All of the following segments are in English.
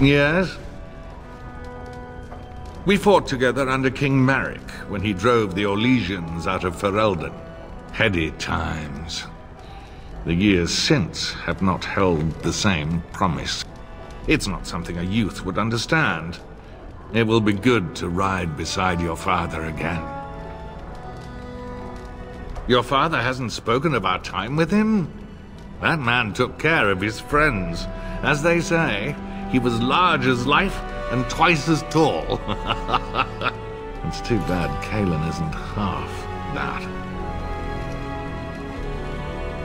Yes? We fought together under King Maric when he drove the Orlesians out of Ferelden. Heady times. The years since have not held the same promise. It's not something a youth would understand. It will be good to ride beside your father again. Your father hasn't spoken of our time with him? That man took care of his friends. As they say, he was large as life and twice as tall. It's too bad Kalen isn't half that.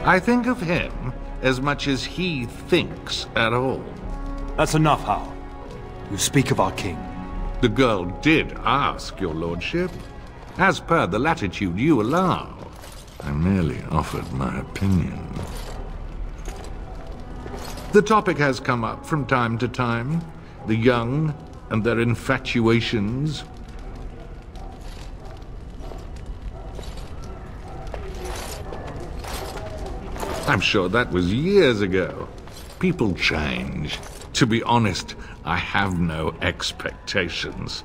I think of him as much as he thinks at all. That's enough, Hal. You speak of our king. The girl did ask, your lordship. As per the latitude you allow. I merely offered my opinion. The topic has come up from time to time. The young and their infatuations. I'm sure that was years ago. People change. To be honest, I have no expectations.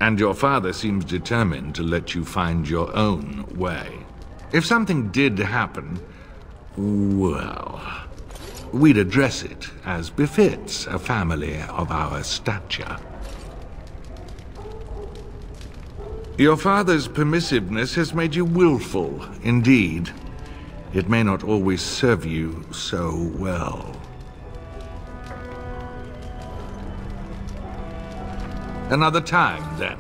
And your father seems determined to let you find your own way. If something did happen, well, we'd address it as befits a family of our stature. Your father's permissiveness has made you willful, indeed. It may not always serve you so well. Another time, then.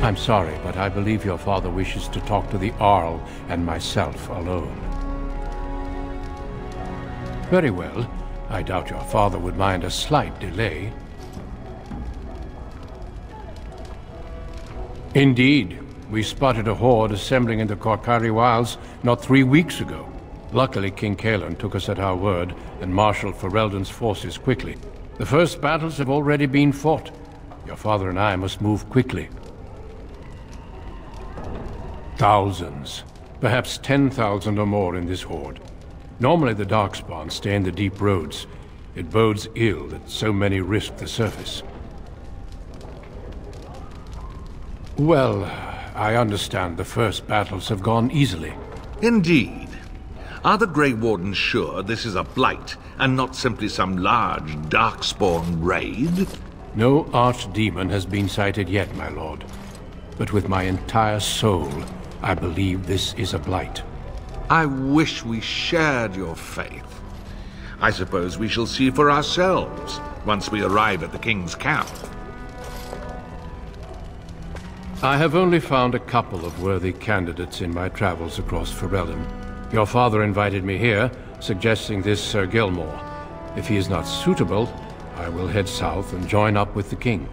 I'm sorry, but I believe your father wishes to talk to the Arl and myself alone. Very well. I doubt your father would mind a slight delay. Indeed. We spotted a horde assembling in the Korkari Wilds not 3 weeks ago. Luckily, King Kalen took us at our word and marshaled Ferelden's forces quickly. The first battles have already been fought. Your father and I must move quickly. Thousands, perhaps 10,000 or more in this horde. Normally the Darkspawn stay in the deep roads. It bodes ill that so many risk the surface. Well, I understand the first battles have gone easily. Indeed. Are the Grey Wardens sure this is a blight, and not simply some large Darkspawn raid? No archdemon has been sighted yet, my lord. But with my entire soul, I believe this is a blight. I wish we shared your faith. I suppose we shall see for ourselves once we arrive at the King's camp. I have only found a couple of worthy candidates in my travels across Ferelden. Your father invited me here, suggesting this Sir Gilmore. If he is not suitable, I will head south and join up with the king.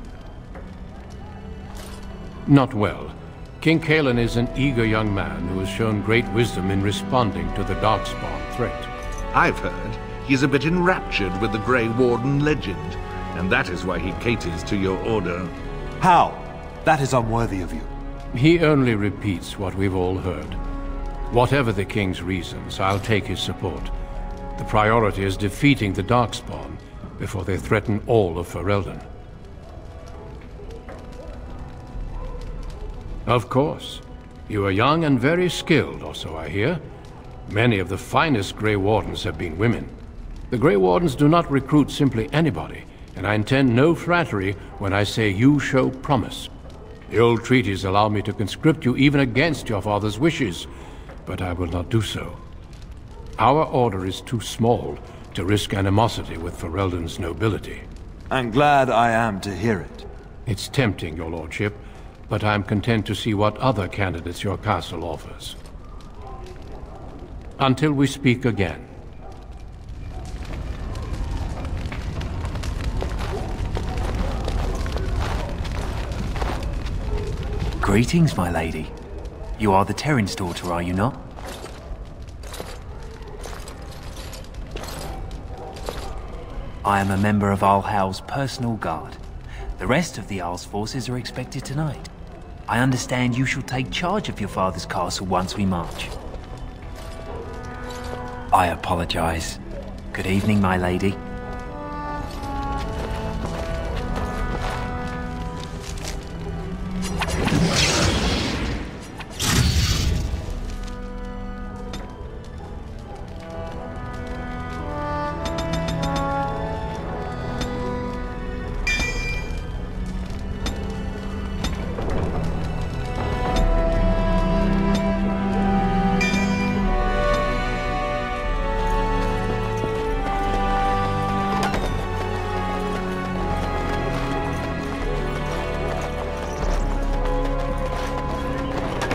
Not well. King Kalen is an eager young man who has shown great wisdom in responding to the Darkspawn threat. I've heard he's a bit enraptured with the Grey Warden legend, and that is why he caters to your order. How? That is unworthy of you. He only repeats what we've all heard. Whatever the king's reasons, I'll take his support. The priority is defeating the Darkspawn before they threaten all of Ferelden. Of course. You are young and very skilled, or so I hear. Many of the finest Grey Wardens have been women. The Grey Wardens do not recruit simply anybody, and I intend no flattery when I say you show promise. The old treaties allow me to conscript you even against your father's wishes, but I will not do so. Our order is too small to risk animosity with Ferelden's nobility. I'm glad I am to hear it. It's tempting, your lordship, but I'm content to see what other candidates your castle offers. Until we speak again. Greetings, my lady. You are the Terran's daughter, are you not? I am a member of Arlhal's personal guard. The rest of the Arl's forces are expected tonight. I understand you shall take charge of your father's castle once we march. I apologize. Good evening, my lady.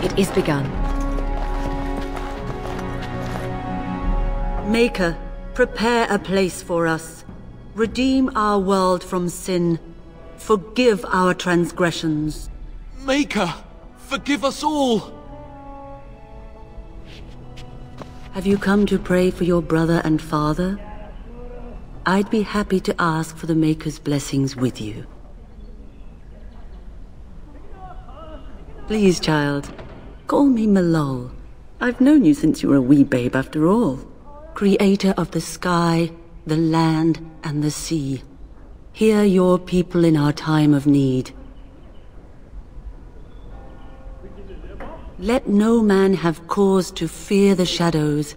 It is begun. Maker, prepare a place for us. Redeem our world from sin. Forgive our transgressions. Maker, forgive us all! Have you come to pray for your brother and father? I'd be happy to ask for the Maker's blessings with you. Please, child. Call me Malol. I've known you since you were a wee babe after all. Creator of the sky, the land, and the sea. Hear your people in our time of need. Let no man have cause to fear the shadows.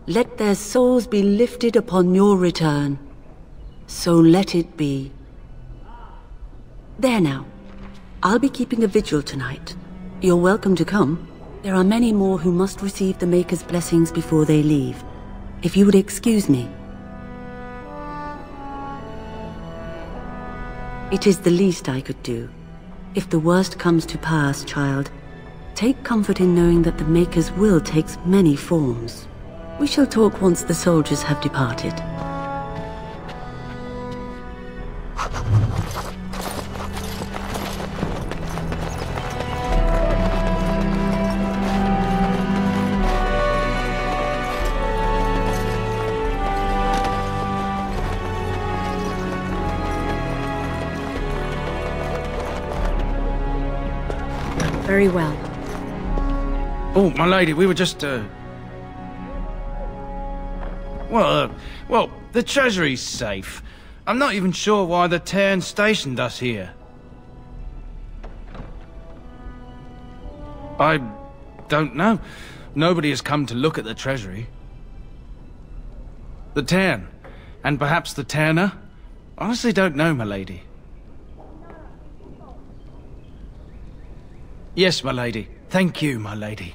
Let their souls be lifted upon your return. So let it be. There now. I'll be keeping a vigil tonight. You're welcome to come. There are many more who must receive the Maker's blessings before they leave. If you would excuse me. It is the least I could do. If the worst comes to pass, child, take comfort in knowing that the Maker's will takes many forms. We shall talk once the soldiers have departed. Very well. Oh, my lady, we were just, Well, the treasury's safe. I'm not even sure why the Terran stationed us here. I don't know. Nobody has come to look at the treasury. The Terran, and perhaps the Terna? Honestly don't know, my lady. Yes, my lady. Thank you, my lady.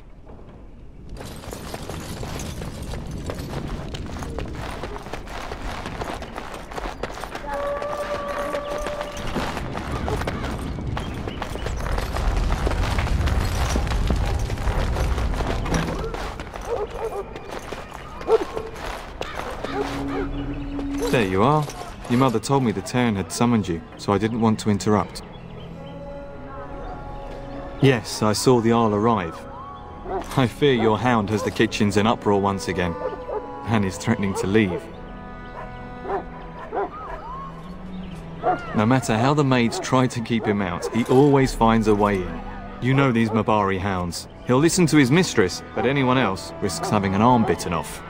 There you are. Your mother told me the Terran had summoned you, so I didn't want to interrupt. Yes, I saw the Isle arrive. I fear your hound has the kitchens in uproar once again, and is threatening to leave. No matter how the maids try to keep him out, he always finds a way in. You know these Mabari hounds. He'll listen to his mistress, but anyone else risks having an arm bitten off.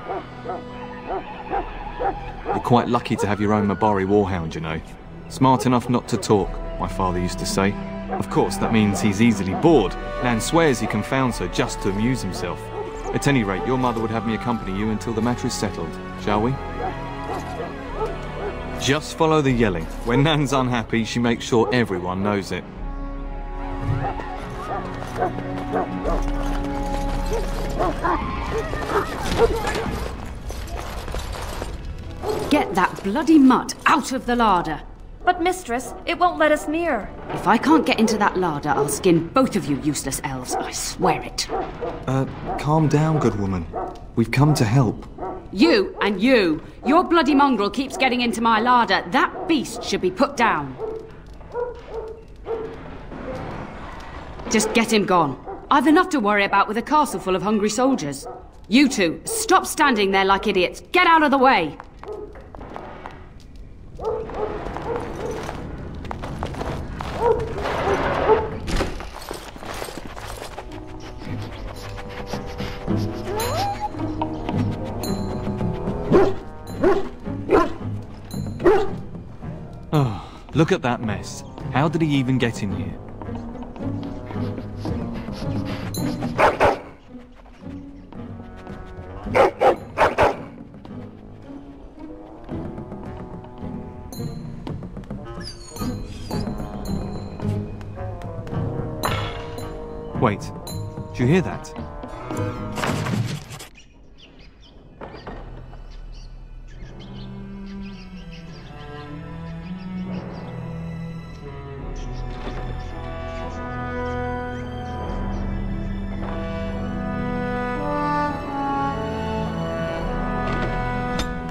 You're quite lucky to have your own Mabari warhound, you know. Smart enough not to talk, my father used to say. Of course, that means he's easily bored. Nan swears he confounds her just to amuse himself. At any rate, your mother would have me accompany you until the matter is settled, shall we? Just follow the yelling. When Nan's unhappy, she makes sure everyone knows it. Get that bloody mutt out of the larder! But mistress, it won't let us near. If I can't get into that larder, I'll skin both of you useless elves, I swear it. Calm down, good woman. We've come to help. You and you! Your bloody mongrel keeps getting into my larder. That beast should be put down. Just get him gone. I've enough to worry about with a castle full of hungry soldiers. You two, stop standing there like idiots. Get out of the way! Look at that mess. How did he even get in here? Wait, do you hear that?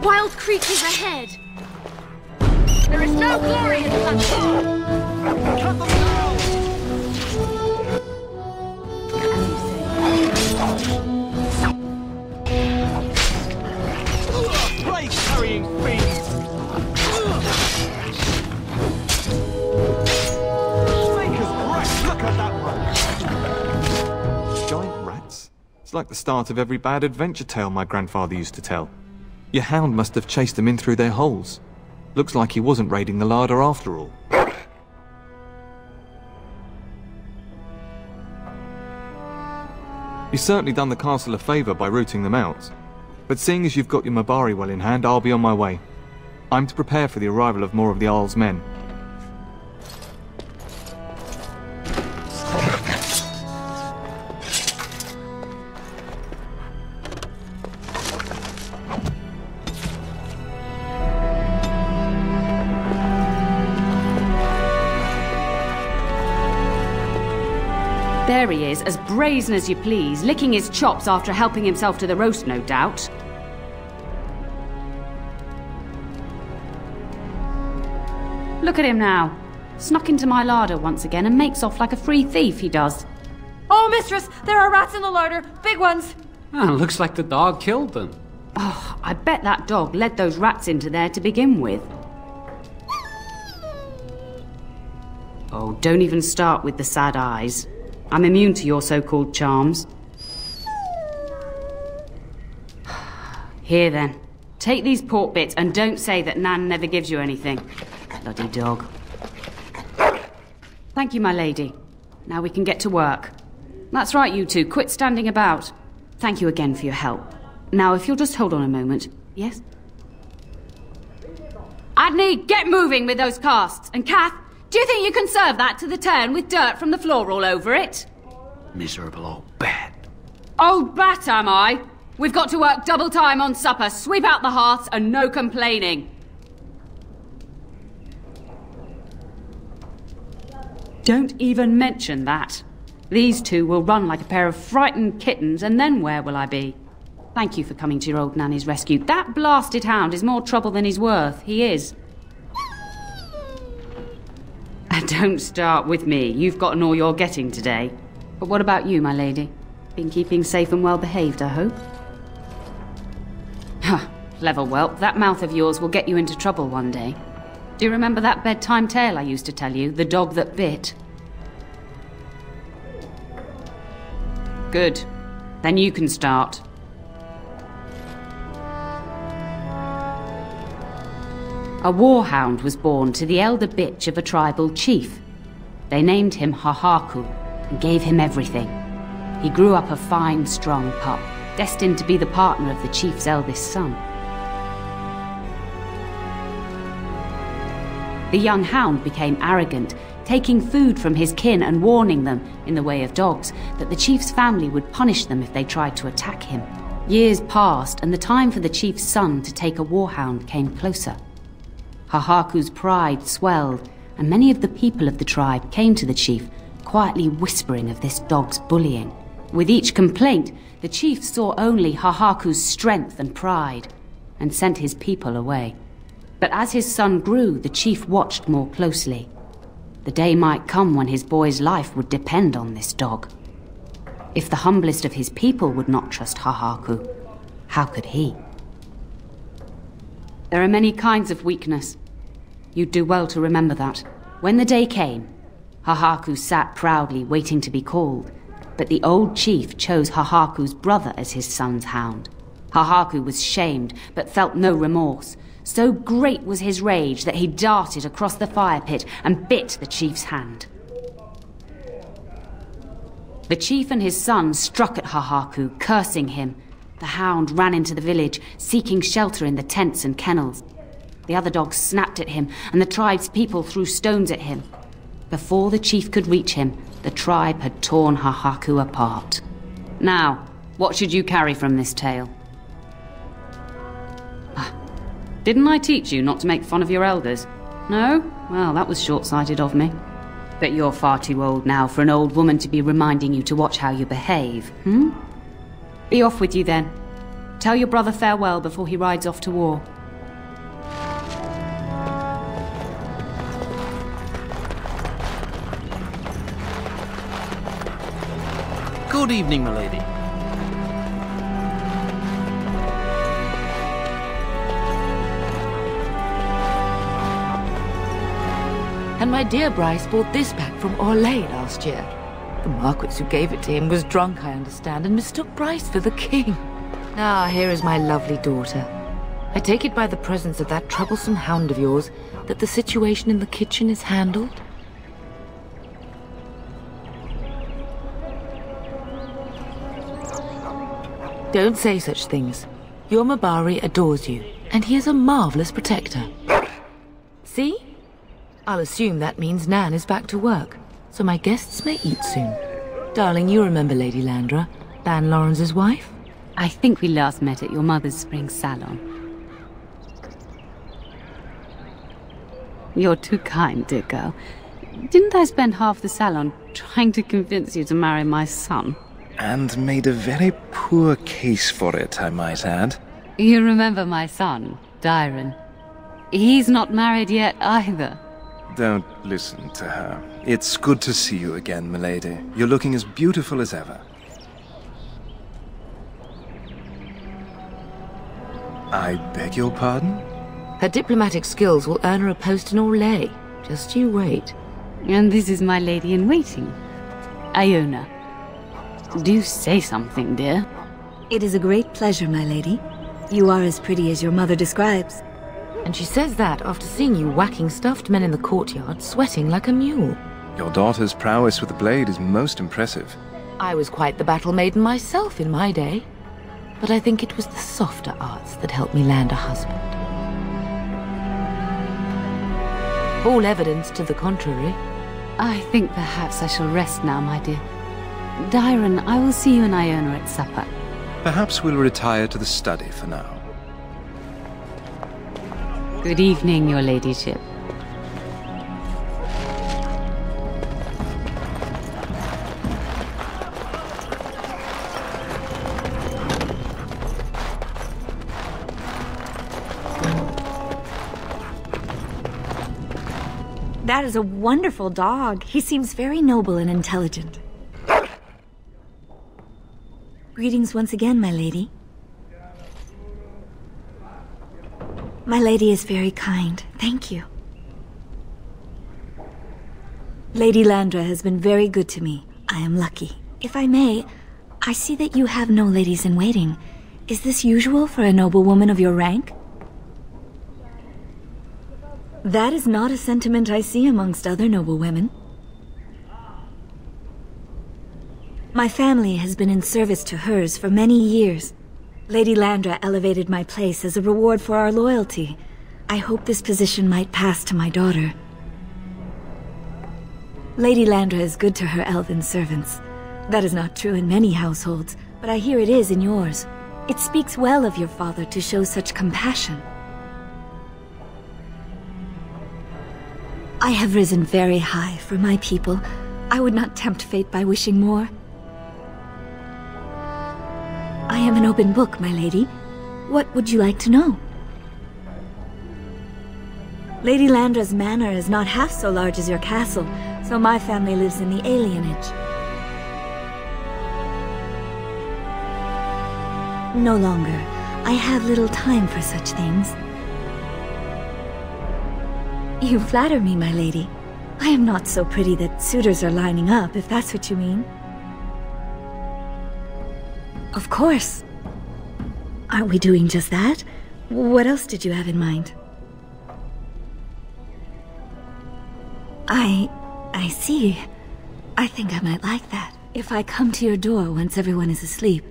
Wild creatures ahead! There is no glory in that. Cut them down! Plague-carrying fiends! Maker's right! Look at that one! Giant rats? It's like the start of every bad adventure tale my grandfather used to tell. Your hound must have chased them in through their holes. Looks like he wasn't raiding the larder after all. You've certainly done the castle a favour by rooting them out. But seeing as you've got your Mabari well in hand, I'll be on my way. I'm to prepare for the arrival of more of the Isle's men. There he is, as brazen as you please, licking his chops after helping himself to the roast, no doubt. Look at him now. Snuck into my larder once again and makes off like a free thief, he does. Oh, mistress! There are rats in the larder! Big ones! Looks like the dog killed them. Oh, I bet that dog led those rats into there to begin with. Oh, don't even start with the sad eyes. I'm immune to your so-called charms. Here then, take these pork bits and don't say that Nan never gives you anything. Bloody dog. Thank you, my lady. Now we can get to work. That's right, you two, quit standing about. Thank you again for your help. Now, if you'll just hold on a moment. Yes? Adney, get moving with those casts. And Kath, do you think you can serve that to the turn with dirt from the floor all over it? Miserable old bat. Old bat, am I? We've got to work double time on supper, sweep out the hearths, and no complaining. Don't even mention that. These two will run like a pair of frightened kittens, and then where will I be? Thank you for coming to your old nanny's rescue. That blasted hound is more trouble than he's worth. He is. And don't start with me. You've gotten all you're getting today. But what about you, my lady? Been keeping safe and well behaved, I hope? Huh, clever whelp. That mouth of yours will get you into trouble one day. Do you remember that bedtime tale I used to tell you? The dog that bit? Good. Then you can start. A warhound was born to the elder bitch of a tribal chief. They named him Hahaku and gave him everything. He grew up a fine, strong pup, destined to be the partner of the chief's eldest son. The young hound became arrogant, taking food from his kin and warning them, in the way of dogs, that the chief's family would punish them if they tried to attack him. Years passed, and the time for the chief's son to take a warhound came closer. Hahaku's pride swelled, and many of the people of the tribe came to the chief, quietly whispering of this dog's bullying. With each complaint, the chief saw only Hahaku's strength and pride, and sent his people away. But as his son grew, the chief watched more closely. The day might come when his boy's life would depend on this dog. If the humblest of his people would not trust Hahaku, how could he? There are many kinds of weakness. You'd do well to remember that. When the day came, Hahaku sat proudly waiting to be called, but the old chief chose Hahaku's brother as his son's hound. Hahaku was shamed, but felt no remorse, So great was his rage that he darted across the fire pit and bit the chief's hand. The chief and his son struck at Hahaku, cursing him. The hound ran into the village, seeking shelter in the tents and kennels. The other dogs snapped at him, and the tribe's people threw stones at him. Before the chief could reach him, the tribe had torn Hahaku apart. Now, what should you carry from this tale? Didn't I teach you not to make fun of your elders? No? Well, that was short-sighted of me. But you're far too old now for an old woman to be reminding you to watch how you behave, Be off with you then. Tell your brother farewell before he rides off to war. Good evening, milady. And my dear Bryce bought this back from Orlais last year. The Marquis who gave it to him was drunk, I understand, and mistook Bryce for the king. Ah, here is my lovely daughter. I take it by the presence of that troublesome hound of yours that the situation in the kitchen is handled? Don't say such things. Your Mabari adores you, and he is a marvelous protector. See? I'll assume that means Nan is back to work, so my guests may eat soon. Darling, you remember Lady Landra, Ban Lawrence's wife? I think we last met at your mother's spring salon. You're too kind, dear girl. Didn't I spend half the salon trying to convince you to marry my son? And made a very poor case for it, I might add. You remember my son, Dyron. He's not married yet either. Don't listen to her. It's good to see you again, milady. You're looking as beautiful as ever. I beg your pardon? Her diplomatic skills will earn her a post in Orlais. Just you wait. And this is my lady-in-waiting, Iona. Do say something, dear. It is a great pleasure, my lady. You are as pretty as your mother describes. And she says that after seeing you whacking stuffed men in the courtyard, sweating like a mule. Your daughter's prowess with the blade is most impressive. I was quite the battle maiden myself in my day. But I think it was the softer arts that helped me land a husband. All evidence to the contrary. I think perhaps I shall rest now, my dear. Dyron, I will see you and Iona at supper. Perhaps we'll retire to the study for now. Good evening, your ladyship. That is a wonderful dog. He seems very noble and intelligent. Greetings once again, my lady. My lady is very kind. Thank you. Lady Landra has been very good to me. I am lucky. If I may, I see that you have no ladies in waiting. Is this usual for a noblewoman of your rank? That is not a sentiment I see amongst other noblewomen. My family has been in service to hers for many years. Lady Landra elevated my place as a reward for our loyalty. I hope this position might pass to my daughter. Lady Landra is good to her elven servants. That is not true in many households, but I hear it is in yours. It speaks well of your father to show such compassion. I have risen very high for my people. I would not tempt fate by wishing more. I am an open book, my lady. What would you like to know? Lady Landra's manor is not half so large as your castle, so my family lives in the alienage. No longer. I have little time for such things. You flatter me, my lady. I am not so pretty that suitors are lining up, if that's what you mean. Of course. Aren't we doing just that? What else did you have in mind? I see. I think I might like that. If I come to your door once everyone is asleep,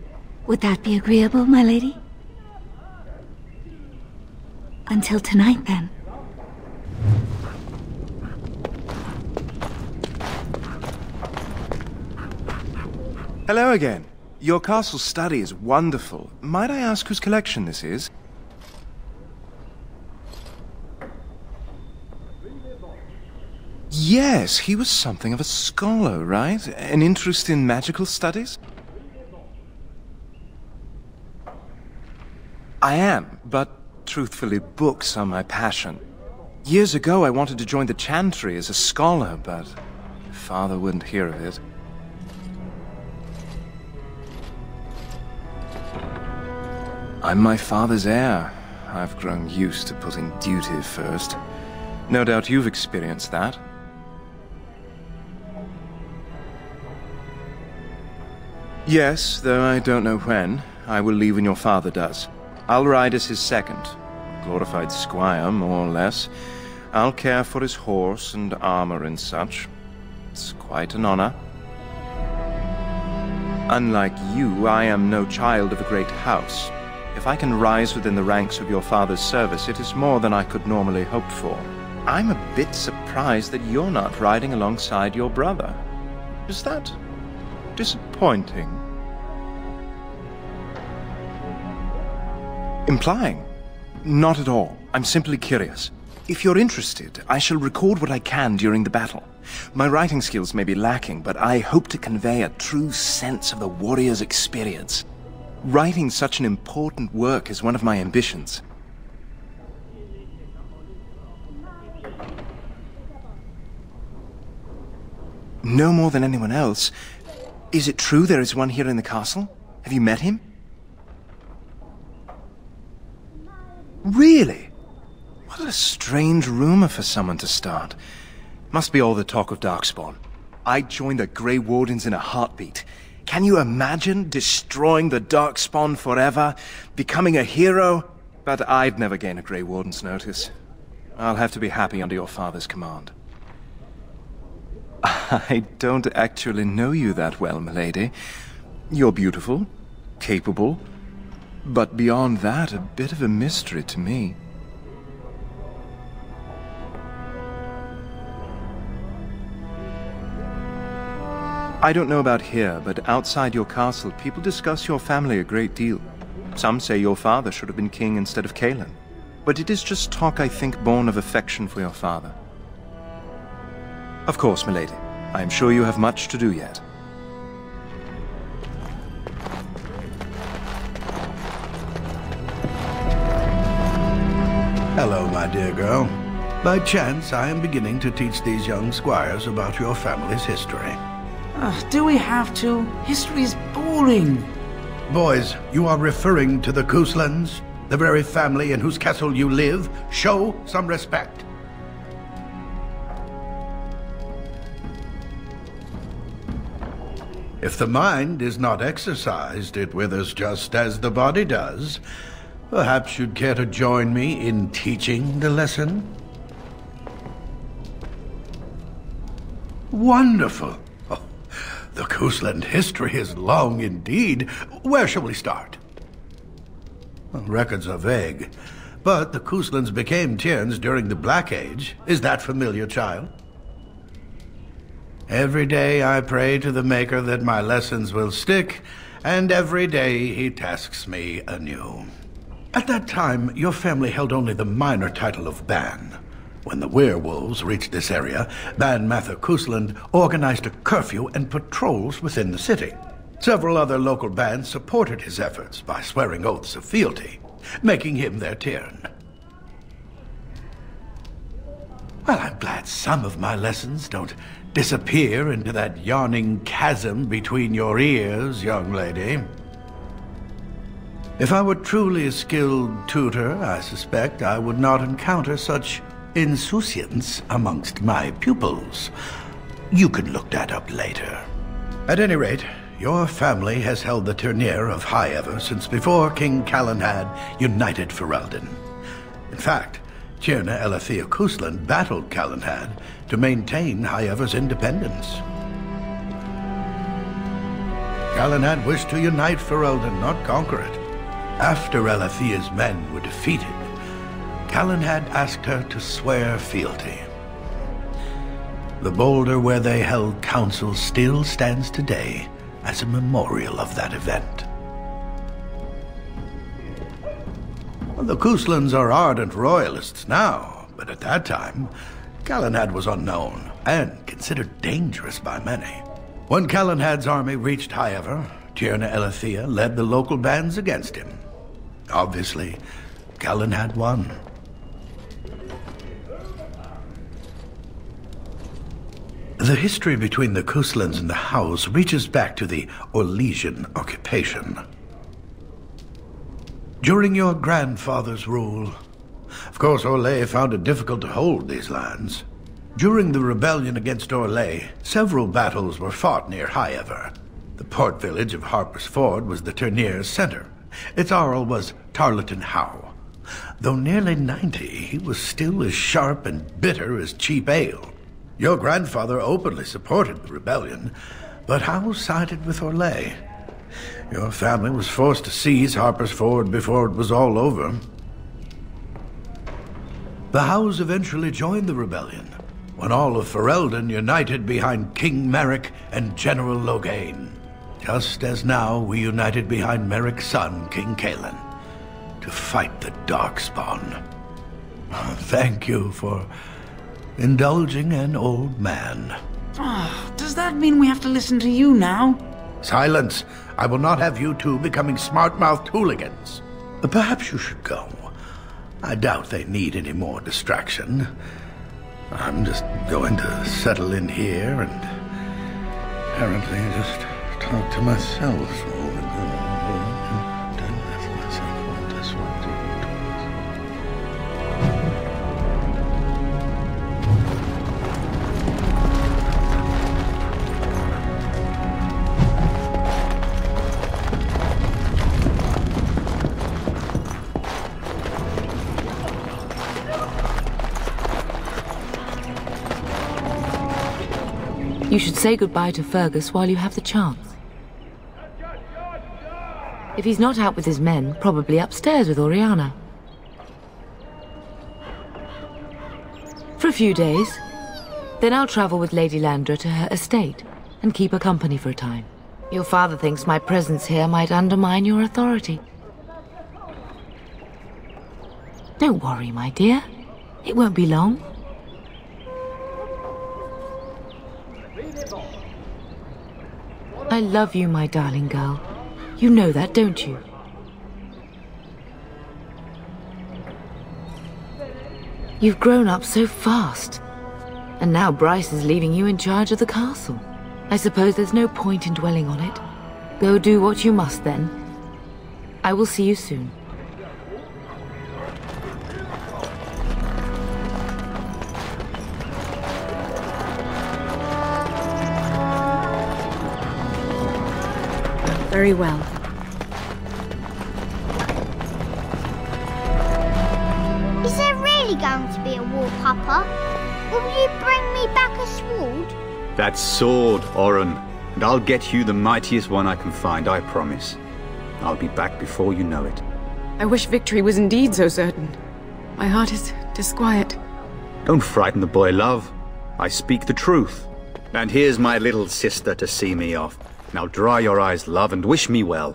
would that be agreeable, my lady? Until tonight, then. Hello again. Your castle study is wonderful. Might I ask whose collection this is? Yes, he was something of a scholar, right? An interest in magical studies? I am, but truthfully, books are my passion. Years ago, I wanted to join the Chantry as a scholar, but Father wouldn't hear of it. I'm my father's heir. I've grown used to putting duty first. No doubt you've experienced that. Yes, though I don't know when. I will leave when your father does. I'll ride as his second. Glorified squire, more or less. I'll care for his horse and armor and such. It's quite an honor. Unlike you, I am no child of a great house. If I can rise within the ranks of your father's service, it is more than I could normally hope for. I'm a bit surprised that you're not riding alongside your brother. Is that disappointing? Implying? Not at all. I'm simply curious. If you're interested, I shall record what I can during the battle. My writing skills may be lacking, but I hope to convey a true sense of the warrior's experience. Writing such an important work is one of my ambitions. No more than anyone else. Is it true there is one here in the castle? Have you met him? Really? What a strange rumor for someone to start. Must be all the talk of Darkspawn. I'd join the Grey Wardens in a heartbeat. Can you imagine destroying the Darkspawn forever? Becoming a hero? But I'd never gain a Grey Warden's notice. I'll have to be happy under your father's command. I don't actually know you that well, milady. You're beautiful, capable, but beyond that, a bit of a mystery to me. I don't know about here, but outside your castle, people discuss your family a great deal. Some say your father should have been king instead of Cailan. But it is just talk, I think, born of affection for your father. Of course, milady. I am sure you have much to do yet. Hello, my dear girl. By chance, I am beginning to teach these young squires about your family's history. Do we have to? History is boring. Boys, you are referring to the Couslands, the very family in whose castle you live. Show some respect. If the mind is not exercised, it withers just as the body does. Perhaps you'd care to join me in teaching the lesson? Wonderful. Oh, the Cousland history is long indeed. Where shall we start? Well, records are vague, but the Couslands became Tierns during the Black Age. Is that familiar, child? Every day I pray to the Maker that my lessons will stick, and every day he tasks me anew. At that time, your family held only the minor title of Ban. When the werewolves reached this area, Ban Mather Cousland organized a curfew and patrols within the city. Several other local bands supported his efforts by swearing oaths of fealty, making him their Tiern. Well, I'm glad some of my lessons don't disappear into that yawning chasm between your ears, young lady. If I were truly a skilled tutor, I suspect I would not encounter such insouciance amongst my pupils. You can look that up later. At any rate, your family has held the tournure of High Ever since before King Calenhad united Ferelden. In fact, Tierna Elethea Kuslan battled Calenhad to maintain High Ever's independence. Calenhad wished to unite Ferelden, not conquer it. After Elethea's men were defeated, Calenhad asked her to swear fealty. The boulder where they held council still stands today as a memorial of that event. The Kuslans are ardent royalists now, but at that time, Calenhad was unknown and considered dangerous by many. When Calenhad's army reached High Ever, Tierna Elethea led the local bands against him. Obviously, Calenhad won. The history between the Kuslans and the House reaches back to the Orlesian occupation. During your grandfather's rule, of course, Orlais found it difficult to hold these lands. During the rebellion against Orlais, several battles were fought near High Ever. The port village of Harper's Ford was the tourneur's center. Its Arl was Tarleton Howe. Though nearly 90, he was still as sharp and bitter as cheap ale. Your grandfather openly supported the rebellion, but Howe sided with Orlais. Your family was forced to seize Harper's Ford before it was all over. The Howes eventually joined the rebellion, when all of Ferelden united behind King Merrick and General Loghain. Just as now we united behind Merrick's son, King Cailan, to fight the Darkspawn. Thank you for indulging an old man. Oh, does that mean we have to listen to you now? Silence! I will not have you two becoming smart-mouthed hooligans. Perhaps you should go. I doubt they need any more distraction. I'm just going to settle in here and apparently just talk to myself. You should say goodbye to Fergus while you have the chance. If he's not out with his men, probably upstairs with Oriana. For a few days. Then I'll travel with Lady Landra to her estate and keep her company for a time. Your father thinks my presence here might undermine your authority. Don't worry, my dear. It won't be long. I love you, my darling girl. You know that, don't you? You've grown up so fast. And now Bryce is leaving you in charge of the castle. I suppose there's no point in dwelling on it. Go do what you must, then. I will see you soon. Very well. Is there really going to be a war, Papa? Or will you bring me back a sword? That sword, Oren. And I'll get you the mightiest one I can find, I promise. I'll be back before you know it. I wish victory was indeed so certain. My heart is disquiet. Don't frighten the boy, love. I speak the truth. And here's my little sister to see me off. Now dry your eyes, love, and wish me well.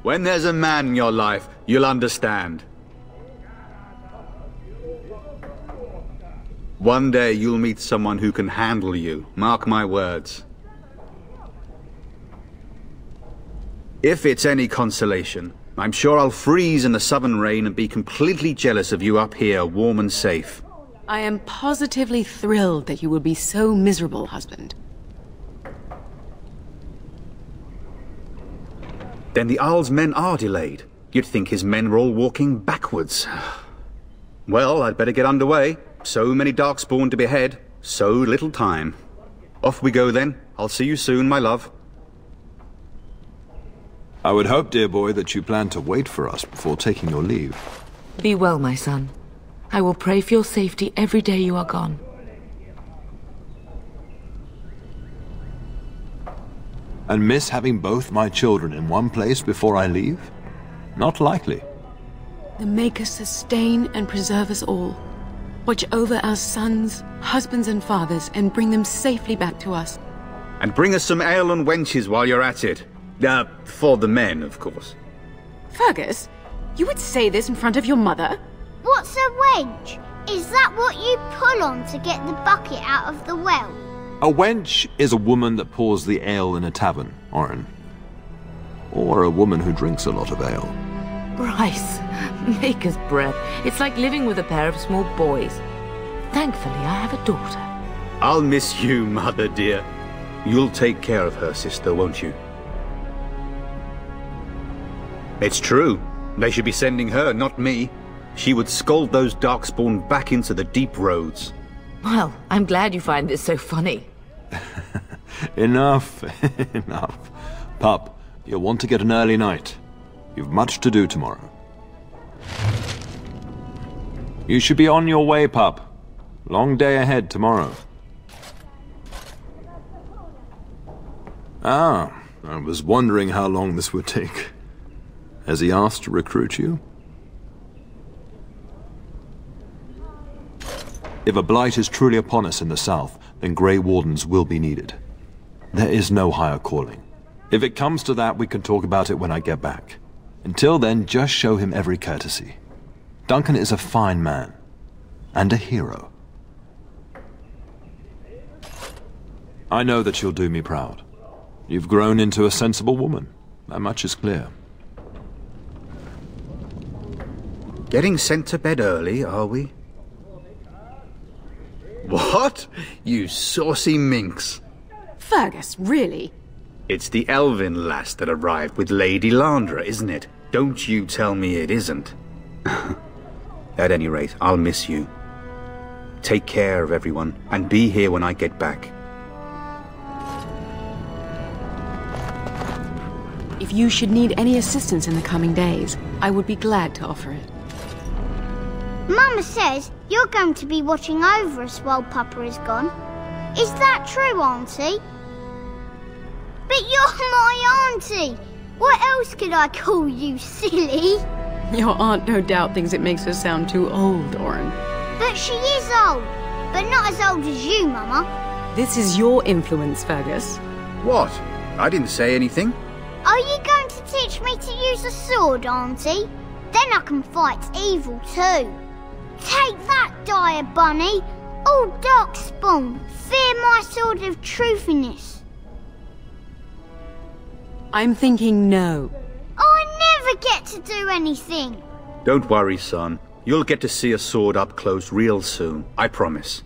When there's a man in your life, you'll understand. One day you'll meet someone who can handle you, mark my words. If it's any consolation, I'm sure I'll freeze in the southern rain and be completely jealous of you up here, warm and safe. I am positively thrilled that you will be so miserable, husband. Then the Arl's men are delayed. You'd think his men were all walking backwards. Well, I'd better get underway. So many Darkspawn to behead, so little time. Off we go then. I'll see you soon, my love. I would hope, dear boy, that you plan to wait for us before taking your leave. Be well, my son. I will pray for your safety every day you are gone. And miss having both my children in one place before I leave? Not likely. The Maker sustain and preserve us all. Watch over our sons, husbands and fathers, and bring them safely back to us. And bring us some ale and wenches while you're at it. For the men, of course. Fergus, you would say this in front of your mother? What's a wench? Is that what you pull on to get the bucket out of the well? A wench is a woman that pours the ale in a tavern, Orin. Or a woman who drinks a lot of ale. Bryce, Maker's breath. It's like living with a pair of small boys. Thankfully, I have a daughter. I'll miss you, mother dear. You'll take care of her, sister, won't you? It's true. They should be sending her, not me. She would scold those Darkspawn back into the deep roads. Well, I'm glad you find this so funny. Enough, enough. Pup, you'll want to get an early night. You've much to do tomorrow. You should be on your way, pup. Long day ahead tomorrow. Ah, I was wondering how long this would take. Has he asked to recruit you? If a blight is truly upon us in the south, then Grey Wardens will be needed. There is no higher calling. If it comes to that, we can talk about it when I get back. Until then, just show him every courtesy. Duncan is a fine man. And a hero. I know that you'll do me proud. You've grown into a sensible woman. That much is clear. Getting sent to bed early, are we? What? You saucy minx. Fergus, really? It's the elven lass that arrived with Lady Landra, isn't it? Don't you tell me it isn't. At any rate, I'll miss you. Take care of everyone, and be here when I get back. If you should need any assistance in the coming days, I would be glad to offer it. Mama says you're going to be watching over us while Papa is gone. Is that true, Auntie? But you're my auntie! What else could I call you, silly? Your aunt no doubt thinks it makes her sound too old, Orin. But she is old, but not as old as you, Mama. This is your influence, Fergus. What? I didn't say anything. Are you going to teach me to use a sword, Auntie? Then I can fight evil too. Take that, dire bunny! All Darkspawn, fear my sword of truthiness. I'm thinking no. I never get to do anything. Don't worry, son. You'll get to see a sword up close real soon, I promise.